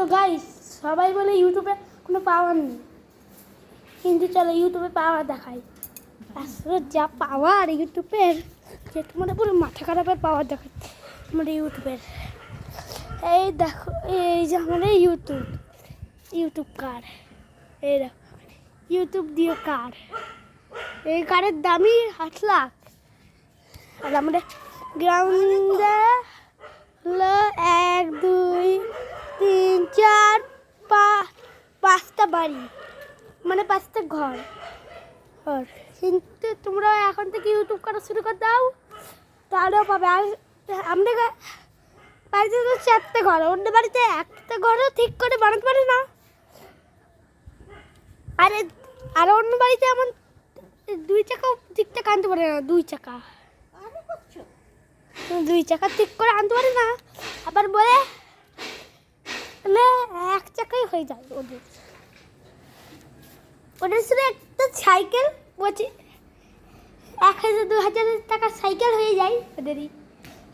তো গাইস, সবাই বলে ইউটিউবে কোনো পাওয়ার নেই, কিন্তু চলো ইউটিউবে পাওয়ার দেখাই। আসলে যা পাওয়ার ইউটিউবের, যে তোমাদের পুরো মাথা খারাপের পাওয়ার দেখাচ্ছে আমাদের ইউটিউবের। এই দেখো, এই যে আমাদের ইউটিউব কার, এই দেখো ইউটিউব দিয়ে কার, এই কারের দামই 8 লাখ। আর আমাদের গ্রাউন্ডে হলো 1 2 3 4 5টা বাড়ি, মানে 5টা ঘর। কিন্তু তোমরা এখন থেকে ইউটিউব করা শুরু করে দাও, তাহলেও পাবে। আর আমাদের বাড়িতে তো 4টে ঘর, অন্য বাড়িতে একটা ঘরও ঠিক করে বানাতে পারে না। আর অন্য বাড়িতে এমন 2 চাকাও ঠিকঠাক আনতে পারে না, 2 চাকা ঠিক করে আনতে পারে না। আবার বলে 1 চাকাই হয়ে যায় ওদের শুধু একটা সাইকেল বলছে 1000-2000 টাকার সাইকেল হয়ে যায় ওদেরই।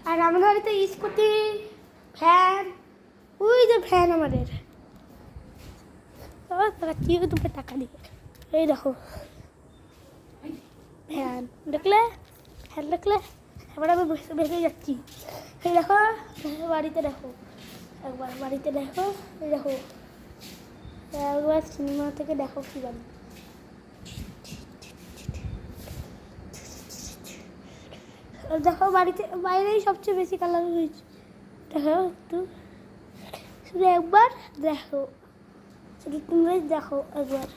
আর আমাদের বাড়িতে স্কুটি, ফ্যান, ওই যে ফ্যান আমাদের ইউটিউবে টাকা দিয়ে। এই দেখো ফ্যান দেখলে, এবার আমি বেরিয়ে যাচ্ছি। এই দেখো বাড়িতে দেখো, একবার বাড়িতে দেখো, এই দেখো একবার সিনেমা থেকে দেখো কি বাড়ি। দেখো বাড়িতে বাইরেই সবচেয়ে বেশি কালার হয়েছে। দেখো একটু, শুধু একবার দেখো, শুধু তোমরাই দেখো একবার।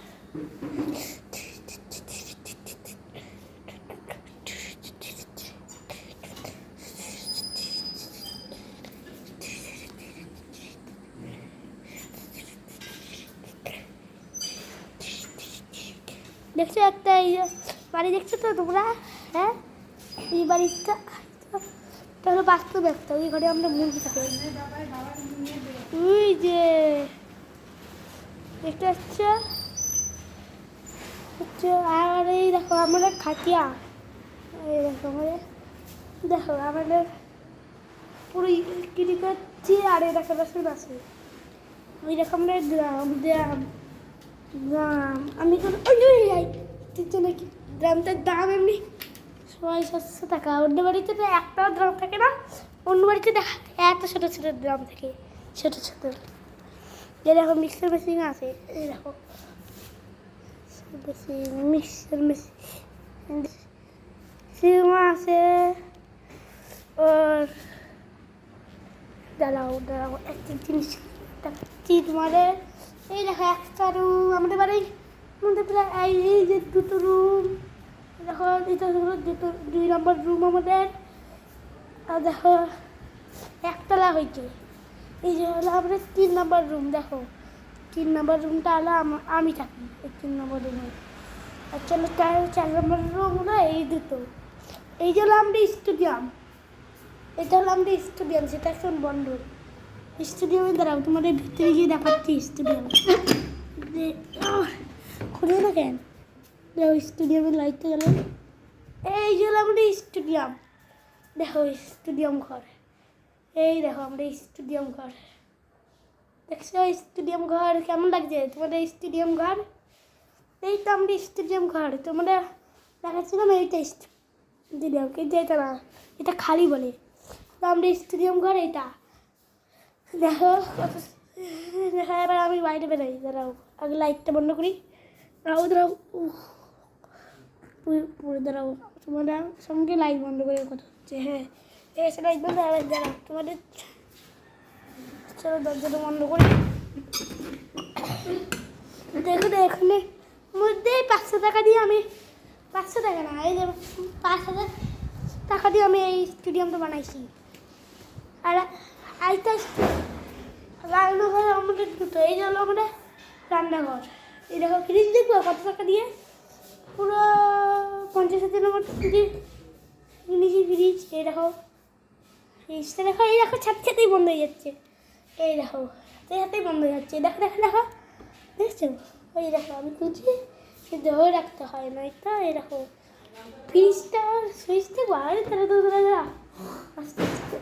দেখছো একটা এই বাড়ি দেখছো তো তোমরা? হ্যাঁ, এই বাড়িটা হলো বাস্তব একটা, ওই ঘরে আমরা মুরগি থাকি। ওই যে দেখতে পাচ্ছ, আর এই দেখো আমাদের খাটিয়া, এই দেখো আমাদের পুরো কিনে করছি। আর এই দেখো রসুন আছে, ওই দেখো আমাদের গ্রাম। আমি কোনো নাকি গ্রামটার দাম এমনি 700 টাকা। অন্য বাড়িতে তো একটাও ড্রাম থাকে না, অন্য বাড়িতে দেখা এত ছোটো ছোটো ড্রাম থাকে, ছোটো ছোটো। এই দেখো মিক্সার মেশিন আছে, এই দেখো মিক্সার মেশিন সিনেমা আছে। ওর দাঁড়াও একটা জিনিস দেখাচ্ছি তোমাদের। এই দেখো একটা রুম আমাদের বাড়ি, প্রায় এই যে 2টো রুম। দেখো এটা হলো 2 নম্বর রুম আমাদের। আর দেখো একতলা হয়েছে। এই যে হলো আমাদের 3 নম্বর রুম। দেখো 3 নম্বর রুমটা হলো আমি থাকি এই 3 নম্বর রুমে। আর চলো 4 নম্বর রুম হলো এই 2টো। এই যে হলো আমাদের স্টেডিয়াম, এটা হলো আমাদের স্টেডিয়াম, সেটা এখন বন্ধ। স্টেডিয়ামে দাঁড়াও, তোমাদের ভিতরে গিয়ে দেখাচ্ছি স্টেডিয়াম। খুলে না কেন? দেখো স্টেডিয়ামের লাইটটা গেল। এই যে হলো আমাদের স্টেডিয়াম, দেখো স্টেডিয়াম ঘর। এই দেখো আমাদের স্টেডিয়াম ঘর, দেখছো স্টেডিয়াম ঘর কেমন লাগছে তোমাদের স্টেডিয়াম ঘর? এই তো আমাদের স্টেডিয়াম ঘর, তোমাদের দেখাচ্ছিলাম এইটা স্টেডিয়াম, কিন্তু এটা না, এটা খালি বলে। তো আমাদের স্টেডিয়াম ঘর এইটা। দেখো এবার আমি বাইরে বেরোই, দাঁড়াও আগে লাইটটা বন্ধ করি। দাঁড়াও পুরো দাঁড়াও, তোমাদের সঙ্গে লাইট বন্ধ করে কথা হচ্ছে। হ্যাঁ এসে লাইট বন্ধ, দাঁড়াও তোমাদের চলো দরজাটা বন্ধ করি। দেখো এখানে মধ্যে 500 টাকা দিয়ে আমি, 500 টাকা না, এই যে 5000 টাকা দিয়ে আমি এই স্টেডিয়ামটা বানাইছি। আর এইটা রান্নাঘর আমাদের 2টো। এই হলো আমাদের রান্নাঘর। এই দেখো ফ্রিজ, দেখবো কত টাকা দিয়ে, পুরো 50,000 মতো নিয়েছি ফ্রিজ। এই দেখো ফ্রিজটা, দেখো এই দেখো ছাতেই বন্ধ হয়ে যাচ্ছে। এই দেখো হাতেই বন্ধ হয়ে যাচ্ছে। দেখো দেখছো, ওই দেখো আমি খুঁজছি, কিন্তু ধরে রাখতে হয় না এটা। এই দেখো ফ্রিজটা সুইচ দেখবো, আর তারা আস্তে আস্তে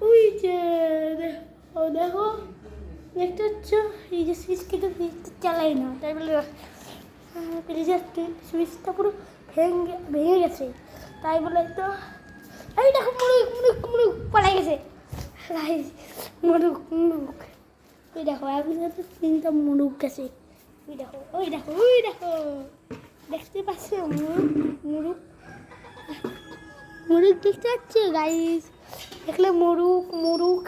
ওই যে দেখো দেখো, দেখতে পাচ্ছ এই যে সুইচ কিন্তু চালাই না, তাই বলে ফ্রিজের সুইচটা পুরো ভেঙে গেছে, তাই বলে তো এই দেখো মুরুক মুরুক মুরুক পালাই গেছে। মুরুক মুরুক, ওই দেখো একসাথে 3টা মুরুক গেছে। ওই দেখো ওই দেখো ওই দেখো, দেখতে পাচ্ছ মুরুক মুরুক মুরুক দেখতে পাচ্ছ গাইস? দেখলে মুরুক মুরুক।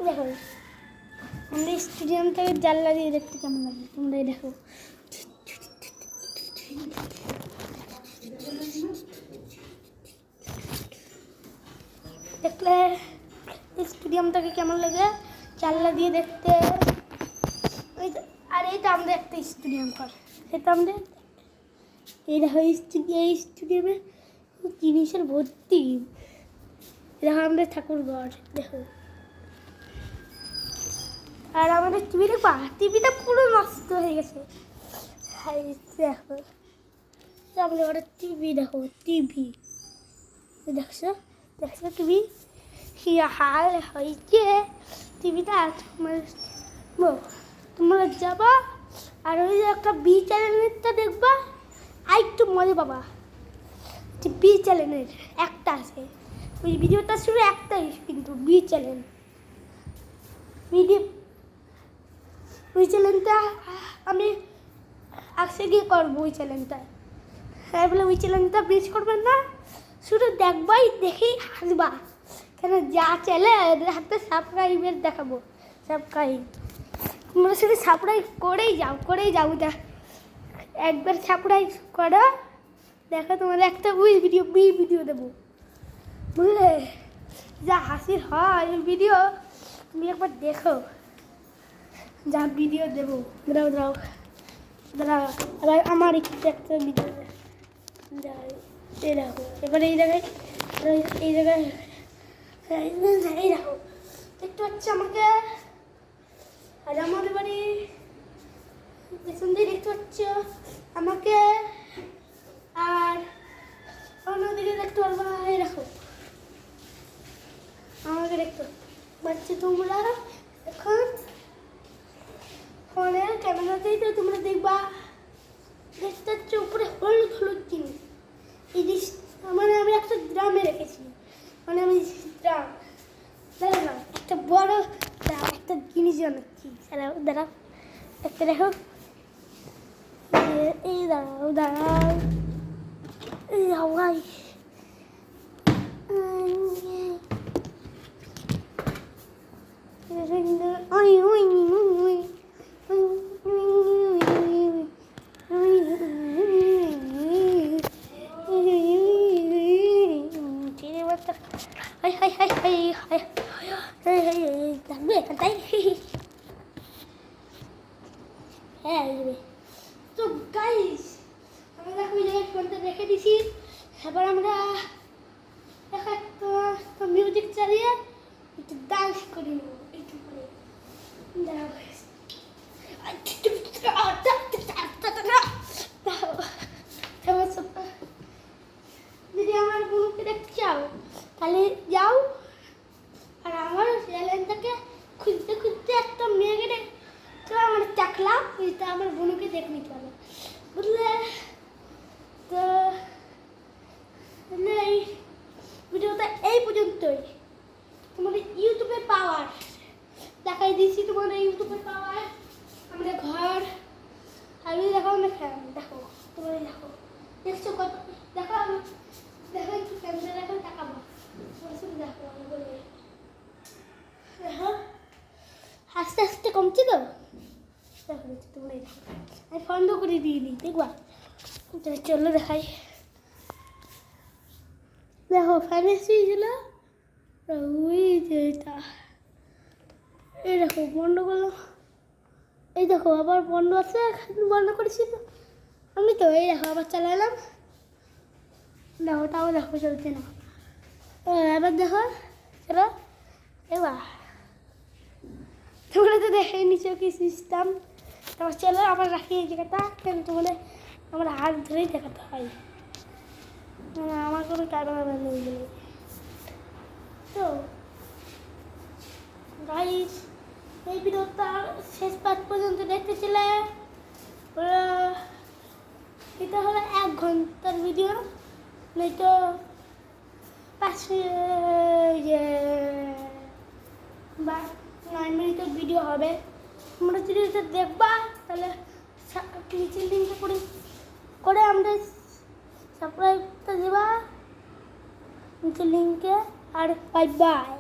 দেখো আমরা স্টেডিয়াম থেকে জানলা দিয়ে দেখতে কেমন লাগে তোমরাই দেখো। দেখলে স্টেডিয়ামটাকে কেমন লাগে জানলা দিয়ে দেখতে। আর এইটা আমাদের একটা স্টেডিয়াম ঘর, এটা আমাদের এই দেখো এই স্টেডিয়ামে জিনিসের ভর্তি। দেখো আমাদের ঠাকুর ঘর দেখো। আর আমাদের টিভি দেখবা, টিভিটা পুরো নষ্ট হয়ে গেছে। দেখো আমাদের ঘরের টিভি দেখো, টিভি দেখছো দেখছো টিভি কি হাল হয়েছে টিভিটা। তোমরা যাবা আর ওই যে একটা বি চ্যানেলেরটা দেখবা, আর একটু মজা পাবা। বি চ্যানেলের একটা আছে, ওই ভিডিওটা শুরু একটাই কিন্তু বি চ্যানেল ভিডিও। ওই চ্যানেলটা আমি আজকে গিয়ে করবো ওই চ্যানেলটা। হ্যাঁ বলে ওই চ্যানেলটা মিস করবেন না, শুধু দেখবাই, দেখেই হাসবা। কেন যা চ্যানেল এদের হাতে সাবস্ক্রাইবের দেখাবো, সাবস্ক্রাইব তোমরা শুধু সাবস্ক্রাইব করেই যাও যা। একবার সাবস্ক্রাইব করো, দেখো তোমাদের একটা ওই ভিডিও দেবো, বুঝলে? যা হাসির হয় ওই ভিডিও, তুমি একবার দেখো যা ভিডিও দেবো। দাঁড়াও আবার আমার একটা ভিডিও এই দেখো। এবার এই জায়গায় এই দেখো দেখতে পাচ্ছ আমাকে। আর আমাদের বাড়ি পেছন দিয়ে দেখতে পাচ্ছ আমাকে, আর অন্যদিকে দেখতে পারবা এই দেখো আমাকে দেখতে পাচ্ছি তোমরা। এখন ফোনের ক্যামেরাতেই তো তোমরা দেখবা, দেখতে পাচ্ছ উপরে হলুদ হলুদ জিনিস। এই জিনিস মানে আমি একটা ড্রামে রেখেছি, মানে আমি ড্রাম দেখো না, একটা বড় একটা জিনিস জানাচ্ছি। দাঁড়াও একটা দেখো, এই দাঁড়াও এই হাওয়াই তো গাইস আমরা দেখো ওই জায়গায় ফোনটা রেখে দিছি। এবার আমরা দেখো একটা মিউজিক চালিয়ে একটু ডান্স করে নেবো, একটু করে যদি আমার বোনকে দেখতে চাও তাহলে যাও, আর আমার চ্যানেলটাকে খুঁজতে খুঁজতে একটা মেয়েকে তো আমার চাকলাম, এটা আমার বোনকে দেখে নিতে পারো, বুঝলে? তো এই ভিডিওটা এই পর্যন্তই। তোমাদের ইউটিউবে পাওয়ার দেখাই দিয়েছি, তোমাদের ইউটিউবে পাওয়ার আমাদের ঘর। আমি দেখো আমরা দেখো তোমাদের দেখো দেখছো কত, দেখো দেখো একটু ক্যামেরা দেখো, তাকাবো দেখো আমি বলবো দেখো আস্তে আস্তে কমছে তো। দেখো তোমরা আমি বন্ধ করে দিইনি, দেখবা? চলো দেখাই। দেখো ফ্যান এসেছিল, ওই যে এটা এই দেখো বন্ধ করলো, এই দেখো আবার বন্ধ আছে, বন্ধ করেছি তো আমি তো। এই দেখো আবার চালালাম, দেখো তাও দেখো চলছে না। এবার দেখো চলো, এবার তোমরা তো দেখে নিচে কি সিস্টেম। তারপর চলো আবার রাখি এই জায়গাটা, কেন তোমাদের আমার হাত ধরেই দেখাতে হয়, আমার কোনো ক্যামেরা নেই বলে। তো গাইস এই ভিডিওটা শেষ পাঁচ পর্যন্ত দেখতেছিলে। এটা হলো 1 ঘন্টার ভিডিও, নয়তো 5 বা 9 মিনিটের ভিডিও হবে। তোমরা যদি এটা দেখবা তাহলে নিচের লিঙ্কে করে আমাদের সাবস্ক্রাইবটা দেবা নিচের লিঙ্কে। আর বাই বাই।